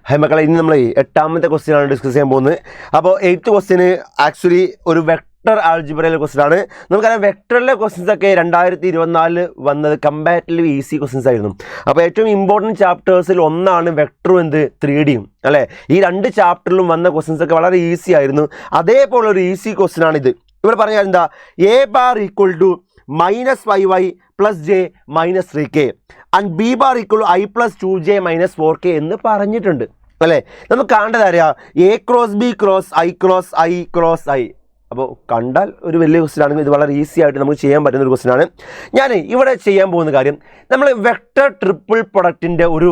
High മക്കളെ, ഇനി നമ്മൾ 8ാമത്തെ ക്വസ്റ്റ്യനാണ് ഡിസ്കസ് ചെയ്യാൻ പോകുന്നത്. അപ്പോൾ 8th ക്വസ്റ്റ്യന് ആക്ച്വലി ഒരു വെക്ടർ ആൾജിബ്രയിലെ ക്വസ്റ്റ്യൻ ആണ്. നമുക്കറിയാം വെക്ടറിലെ ക്വസ്റ്റ്യൻസ് ഒക്കെ 2024 വന്നത് കമ്പാരിറ്റീവ്ലി ഈസി ക്വസ്റ്റ്യൻസ് ആയിരുന്നു. അപ്പോൾ ഏറ്റവും ഇമ്പോർട്ടൻറ്റ് ചാപ്റ്റേഴ്സിൽ ഒന്നാണ് വെക്ടറും 3Dയും അല്ലേ. ഈ 2 ചാപ്റ്ററിലും വന്ന ക്വസ്റ്റ്യൻസ് ഒക്കെ വളരെ ഈസി ആയിരുന്നു. അതേപോലെ ഒരു ഈസി ക്വസ്റ്റ്യൻ ആണിത്. ഇവിടെ പറഞ്ഞാൽ എന്താ, a bar equal to -5y plus j minus 3k and b bar equal to i plus 2j minus 4k എന്ന് പറഞ്ഞിട്ടുണ്ട് അല്ലേ. നമുക്ക് കാണേണ്ടത് അറിയാം, a cross b cross i cross i cross i. അപ്പോൾ കണ്ടാൽ ഒരു വലിയ ക്വസ്റ്റ്യൻ ആണെങ്കിൽ ഇത് വളരെ ഈസി ആയിട്ട് നമുക്ക് ചെയ്യാൻ പറ്റുന്ന ഒരു ക്വസ്റ്റ്യൻ ആണ്. ഞാൻ ഇവിടെ ചെയ്യാൻ പോകുന്ന കാര്യം, നമ്മൾ വെക്ടർ ട്രിപ്പിൾ പ്രൊഡക്റ്റിൻ്റെ ഒരു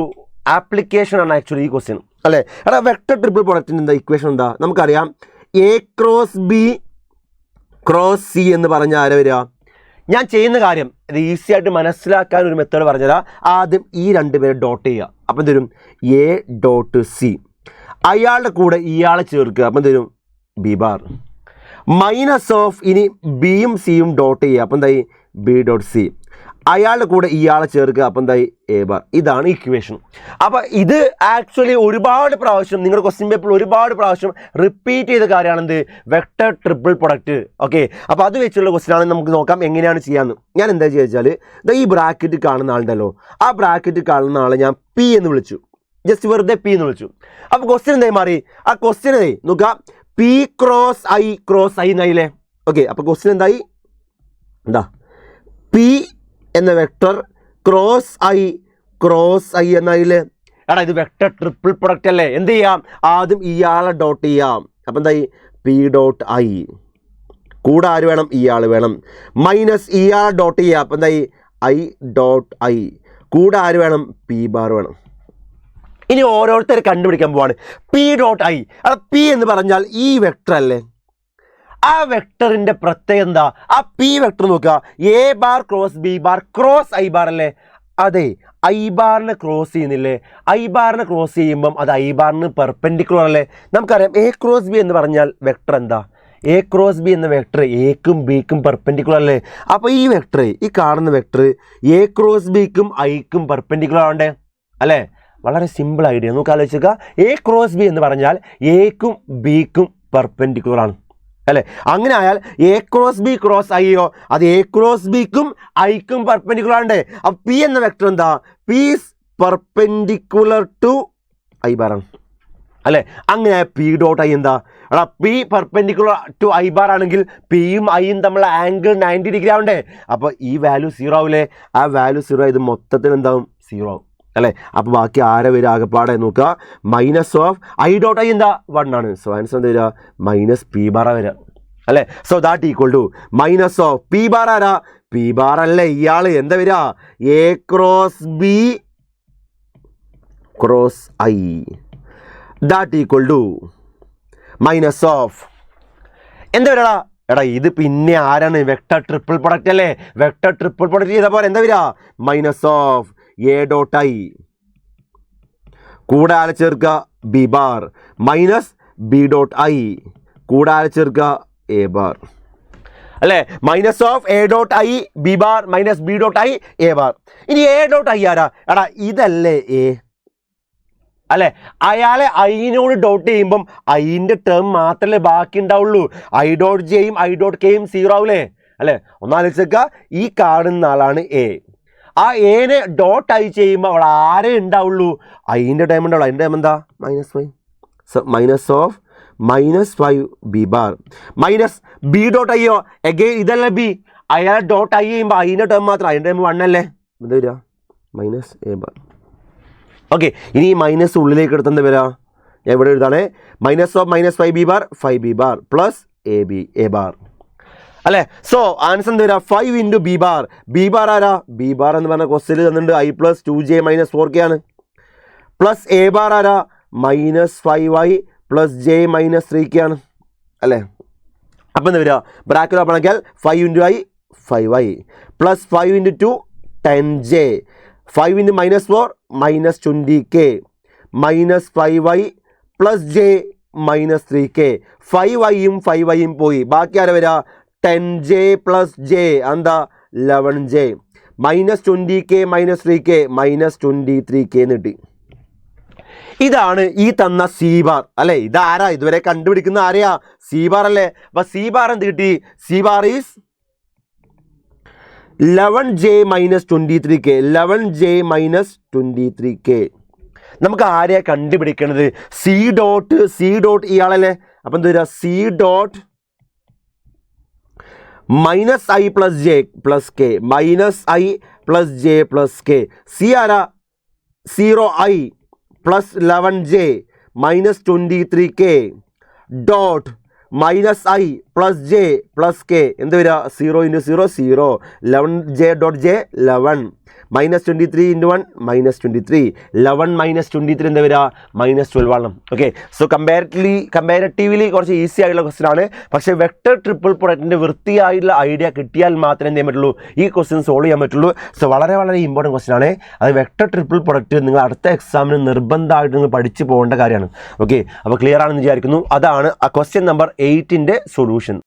ആപ്ലിക്കേഷൻ ആണ് ആക്ച്വലി ഈ ക്വസ്റ്റ്യൻ അല്ലേ. എടാ വെക്ടർ ട്രിപ്പിൾ പ്രൊഡക്റ്റിൻ്റെ എന്താ ഇക്വേഷൻ എന്താ നമുക്കറിയാം. a cross b cross C എന്ന് പറഞ്ഞാൽ ആരെ വരിക. ഞാൻ ചെയ്യുന്ന കാര്യം ഇത് ഈസി ആയിട്ട് മനസ്സിലാക്കാൻ ഒരു മെത്തേഡ് പറഞ്ഞുതരാം. ആദ്യം ഈ 2 പേര് ഡോട്ട് ചെയ്യുക. അപ്പം തരും എ ഡോട്ട് സി. അയാളുടെ കൂടെ ഇയാളെ ചേർക്കുക. അപ്പം തരും ബി ബാർ. മൈനസ് ഓഫ് ഇനി ബിയും സിയും ഡോട്ട് ചെയ്യുക. അപ്പം എന്തായി ബി ഡോട്ട് സി. അയാളുടെ കൂടെ ഇയാളെ ചേർക്കുക. അപ്പം എന്തായി എ ബാർ. ഇതാണ് ഇക്വേഷൻ. അപ്പോൾ ഇത് ആക്ച്വലി ഒരുപാട് പ്രാവശ്യം നിങ്ങളുടെ ക്വസ്റ്റ്യൻ പേപ്പറിൽ ഒരുപാട് പ്രാവശ്യം റിപ്പീറ്റ് ചെയ്ത കാര്യമാണെന്ത്, വെക്ടർ ട്രിപ്പിൾ പ്രൊഡക്റ്റ്. ഓക്കെ, അപ്പോൾ അത് വെച്ചുള്ള ക്വസ്റ്റ്യൻ ആണ്. നമുക്ക് നോക്കാം എങ്ങനെയാണ് ചെയ്യാമെന്ന്. ഞാൻ എന്താ ചോദിച്ചാൽ, ഈ ബ്രാക്കറ്റ് കാണുന്ന ആളുണ്ടല്ലോ, ആ ബ്രാക്കറ്റ് കാണുന്ന ആളെ ഞാൻ പി എന്ന് വിളിച്ചു, ജസ്റ്റ് വെറുതെ പി എന്ന് വിളിച്ചു. അപ്പോൾ ക്വസ്റ്റ്യൻ എന്തായി മാറി, ആ ക്വസ്റ്റ്യൻ നോക്കാം, പി ക്രോസ് ഐ എന്നായില്ലേ. ഓക്കെ, അപ്പോൾ ക്വസ്റ്റ്യൻ എന്തായി, എന്താ പി എന്ന വെക്ടർ ക്രോസ് ഐ എന്നായില്ലേ. എടാ ഇത് വെക്ടർ ട്രിപ്പിൾ പ്രൊഡക്റ്റ് അല്ലേ. എന്ത് ചെയ്യാം, ആദ്യം ഇയാളെ ഡോട്ട് ചെയ്യാം. അപ്പം എന്തായി പി ഡോട്ട് ഐ. കൂടെ ആര് വേണം, ഇയാൾ വേണം. മൈനസ് ഇയാളെ ഡോട്ട് ചെയ്യാം. അപ്പം എന്തായി ഐ ഡോട്ട് ഐ. കൂടെ ആര് വേണം, പി ബാർ വേണം. ഇനി ഓരോരുത്തരെ കണ്ടുപിടിക്കാൻ പോവാണ്. P dot I. അതാ പി എന്ന് പറഞ്ഞാൽ ഈ വെക്ടർ അല്ലേ. ആ വെക്ടറിൻ്റെ പ്രത്യേകത എന്താ, ആ പി വെക്ടർ നോക്കുക, A bar cross B bar cross I bar അല്ലേ. അതെ, ഐ ബാറിനെ ക്രോസ് ചെയ്യുന്നില്ലേ. ഐ ബാറിനെ ക്രോസ് ചെയ്യുമ്പം അത് ഐ ബാറിന് പെർപെൻഡിക്കുലർ അല്ലേ. നമുക്കറിയാം എ ക്രോസ് ബി എന്ന് പറഞ്ഞാൽ വെക്ടർ എന്താ, എ ക്രോസ് ബി എന്ന വെക്ടർ എക്കും ബിക്കും പെർപെൻഡിക്കുലർ അല്ലേ. അപ്പോൾ ഈ വെക്ടർ, ഈ കാണുന്ന വെക്ടർ എ ക്രോസ് ബിക്കും ഐക്കും പെർപെൻഡിക്കുലർ ആവണ്ടേ അല്ലേ. വളരെ സിമ്പിൾ ഐഡിയ. നമുക്ക് ആലോചിക്കുക, എ ക്രോസ് ബി എന്ന് പറഞ്ഞാൽ എക്കും ബിക്കും പെർപെൻഡിക്കുലർ ആണ് അല്ലേ. അങ്ങനെ ആയാൽ എ ക്രോസ് ബി ക്രോസ് ഐയോ അത് എ ക്രോസ് ബിക്കും ഐക്കും പെർപെൻഡിക്കുലർ ആണ്. അപ്പോൾ പി എന്ന വെക്ടർ എന്താ, P is perpendicular to I bar ആണ് അല്ലേ. അങ്ങനെ പി ഡോട്ട് ഐ എന്താ, എടാ P perpendicular to I bar ആണെങ്കിൽ പിയും ഐയും തമ്മിലുള്ള ആംഗിൾ 90 ഡിഗ്രി ആവണ്ടേ. അപ്പോൾ ഈ വാല്യൂ 0 ആവില്ലേ. ആ വാല്യൂ 0, ഇത് മൊത്തത്തിൽ എന്താവും 0 ആവും അല്ലേ. അപ്പോൾ ബാക്കി ആരെ വരിക ആകെപ്പാടെ നോക്കുക, minus of I dot I എന്താ 1 ആണ്. സോ ആൻസർ എന്താ വരിക, മൈനസ് പി ബാർ വരിക അല്ലേ. So that equal to minus of P bar ആരാ, പി ബാർ അല്ലേ ഇയാൾ. എന്താ വരിക, A cross B cross I. That equal to minus of എന്താ വരിക, എടാ ഇത് പിന്നെ ആരാണ്, വെക്ടർ ട്രിപ്പിൾ പ്രൊഡക്റ്റ് അല്ലേ. വെക്ടർ ട്രിപ്പിൾ പ്രൊഡക്റ്റ് ചെയ്ത പോലെ എന്താ വരിക, minus of A dot I. കൂടെ ആരെ ചേർക്കുക, B bar. Minus B dot I. കൂടെ ആരെ ചേർക്കുക, എ ബാർ അല്ലേ. Minus of A dot I B bar minus B dot I A bar. ഇനി എ ഡോട്ട് ഐ ആരാ, എടാ ഇതല്ലേ എ അല്ലേ. അയാളെ ഐനോട് ഡോട്ട് ചെയ്യുമ്പം ഐൻ്റെ ടേം മാത്രമല്ലേ ബാക്കി ഉണ്ടാവുള്ളൂ. ഐ ഡോട്ട് ജെയും ഐ ഡോട്ട് കെയും 0 ആവില്ലേ അല്ലേ. ഒന്നാലോചിക്കുക, ഈ കാണുന്ന ആളാണ് എ. ആ എനെ ഡോട്ട് ഐ ചെയ്യുമ്പോൾ അവിടെ ആരേ ഉണ്ടാവുള്ളൂ, ഐൻ്റെ ടൈം ഉണ്ടാവുള്ളൂ. അതിൻ്റെ ടൈം എന്താ, -5. So minus of -5 B bar minus B dot ഐയോ എഗെയിൻ ഇതല്ലേ ബി. അയാൾ ഡോട്ട് ഐ ചെയ്യുമ്പോൾ ഐൻ്റെ ടേം മാത്രം, അതിൻ്റെ ടൈം 1 അല്ലേ. എന്താ വരിക, മൈനസ് എ ബാർ. ഓക്കെ, ഇനി ഈ മൈനസ് ഉള്ളിലേക്ക് എടുത്തെന്താ വരിക, ഞാൻ ഇവിടെ എഴുതാണ്, minus of -5 B bar 5 B bar plus A bar അല്ലേ. സോ ആൻസർ എന്താ വരിക, 5 into B bar. B bar ആരാ, ബി ബാർ എന്ന് പറഞ്ഞ ക്വസ്റ്റ്യനിൽ തന്നിട്ടുണ്ട് I plus 2j minus 4k ആണ്. പ്ലസ് എ ബാർ ആരാ, -5y plus J minus 3k ആണ് അല്ലേ. അപ്പം എന്താ വരിക, ബ്രാക്കറ്റ് ഓപ്പൺ ആക്കിയാൽ 5 into I 5y plus 5 into 2 10j 5 into -4 -20k minus 5y plus J minus 3k. 5yയും 5yയും പോയി, ബാക്കി ആരെ വരിക, 10j പ്ലസ് ജെ എന്താ 11j -20k -3k -23k എന്ന് കിട്ടി. ഇതാണ് ഈ തന്ന സി ബാർ അല്ലേ, ഇതാരാ ഇതുവരെ കണ്ടുപിടിക്കുന്ന ആരെയാ, സി ബാർ അല്ലേ. അപ്പൊ സി ബാർ എന്ത് കിട്ടി, C bar is 11j - 23k, 11j - 23k. നമുക്ക് ആരെയാ കണ്ടുപിടിക്കേണ്ടത്, സി ഡോട്ട് ഇയാളല്ലേ. അപ്പം എന്ത് വരിക, C dot -i + j + k, -i + j + k. C ആരാ, 0i + 11j - 23k dot -i + j + k എന്ത് വരിക, 0 × 0 0, 11j ഡോട്ട് j 11, -23 × 1 -23, 11 - 23 എന്താ വരിക, -12 ആണ്. ഓക്കെ, സോ കമ്പാരിറ്റീവ്ലി കുറച്ച് ഈസി ആയിട്ടുള്ള ക്വസ്റ്റൻ ആണ്. പക്ഷേ വെക്ടർ ട്രിപ്പിൾ പ്രൊഡക്റ്റിൻ്റെ വൃത്തിയായിട്ടുള്ള ഐഡിയ കിട്ടിയാൽ മാത്രമേ എന്ത് ചെയ്യാൻ പറ്റുള്ളൂ, ഈ ക്വസ്റ്റ്യൻ സോൾവ് ചെയ്യാൻ പറ്റുള്ളൂ. സോ വളരെ വളരെ ഇമ്പോർട്ടൻറ്റ് ക്വസ്റ്റൻ ആണ്. അത് വെക്ടർ ട്രിപ്പിൾ പ്രൊഡക്റ്റ് നിങ്ങൾ അടുത്ത എക്സാമിന് നിർബന്ധമായിട്ട് നിങ്ങൾ പഠിച്ചു പോകേണ്ട കാര്യമാണ്. ഓക്കെ, അപ്പോൾ ക്ലിയർ ആണെന്ന് വിചാരിക്കുന്നു. അതാണ് ആ ക്വസ്റ്റ്യൻ നമ്പർ 8ൻ്റെ സൊല്യൂഷൻ.